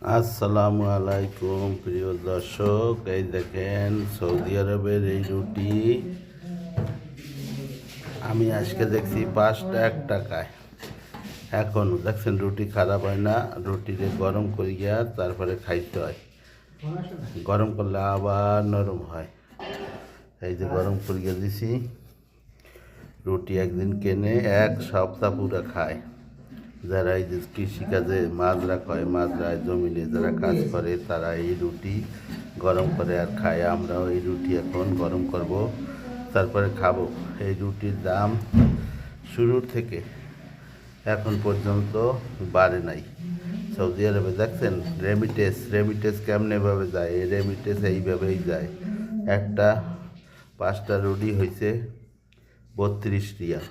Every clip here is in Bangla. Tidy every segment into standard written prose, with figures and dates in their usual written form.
আসসালামু আলাইকুম প্রিয় দর্শক, এই দেখেন সৌদি আরবের এই রুটি আমি আজকে দেখছি 5 টাকায়। এখন দেখছেন রুটি খারাপ হয় না, রুটিকে গরম করিয়া তারপরে খাইতে হয়। গরম করলে আবার নরম হয়। এই যে গরম করিয়া দিছি, রুটি একদিন কেনে 1 সপ্তাহ পুরো খায়। যারা এই যে কৃষিকাজে মাজরা কয়, মাজরায় জমিনে যারা কাজ করে তারা এই রুটি গরম করে আর খায়। আমরাও এই রুটি এখন গরম করব, তারপরে খাবো। এই রুটির দাম শুরুর থেকে এখন পর্যন্ত বাড়ে নাই। সৌদি আরবে দেখছেন রেমিটেন্স কেমনেভাবে যায়, এই রেমিটেন্স এইভাবেই যায়। একটা 5টা রুটি হয়েছে 32 রিয়াল।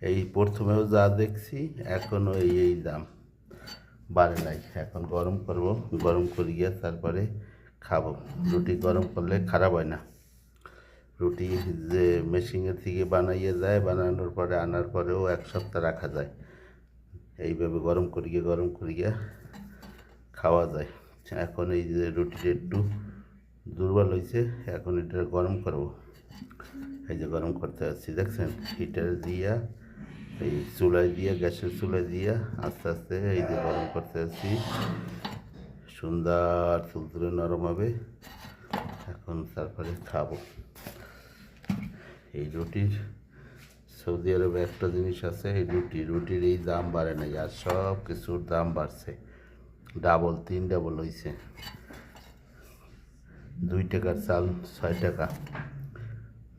এই প্রথমেও যা দেখছি এখনও এই দাম বাড়ে নাই। এখন গরম করব, গরম করিয়া তারপরে খাবো। রুটি গরম করলে খারাপ হয় না। রুটি যে মেশিনের থেকে বানাইয়ে যায়, বানানোর পরে আনার পরেও 1 সপ্তাহ রাখা যায়। এইভাবে গরম করিয়া খাওয়া যায়। এখন এই যে রুটিটা একটু দুর্বল হয়েছে, এখন এটা গরম করব। এই যে গরম করতে আসছি, দেখছেন হিটার দিয়া, এই চুলায় দিয়া, গ্যাসের চুলায় দিয়া আস্তে আস্তে এই যে গরম করতে আসছি। সুন্দর তুলতুলে নরম হবে। এখন তারপরে খাবো। এই রুটির সৌদি আরবে একটা জিনিস আছে, এই রুটির এই দাম বাড়ে নাই, আর সব কিছুর দাম বাড়ছে। ডাবল 3 ডাবল হয়েছে। 2 টাকার চাল 6 টাকা,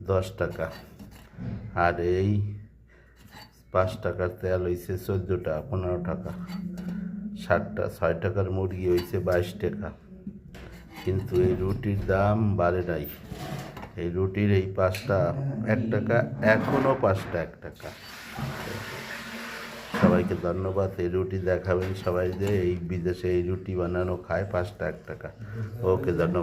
10 টাকা। আর এই 5 টাকার তেল হয়েছে 14 টাকা, 15 টাকা। 6 টাকার মুরগি হয়েছে 22 টাকা। কিন্তু এই রুটির দাম বাড়ে নাই। এই রুটির এই 5টা 1 টাকা, এখনও 5টা 1 টাকা। সবাইকে ধন্যবাদ। এই রুটি দেখাবেন সবাই যে এই বিদেশে এই রুটি বানানো খায় 5টা 1 টাকা। ওকে, ধন্যবাদ।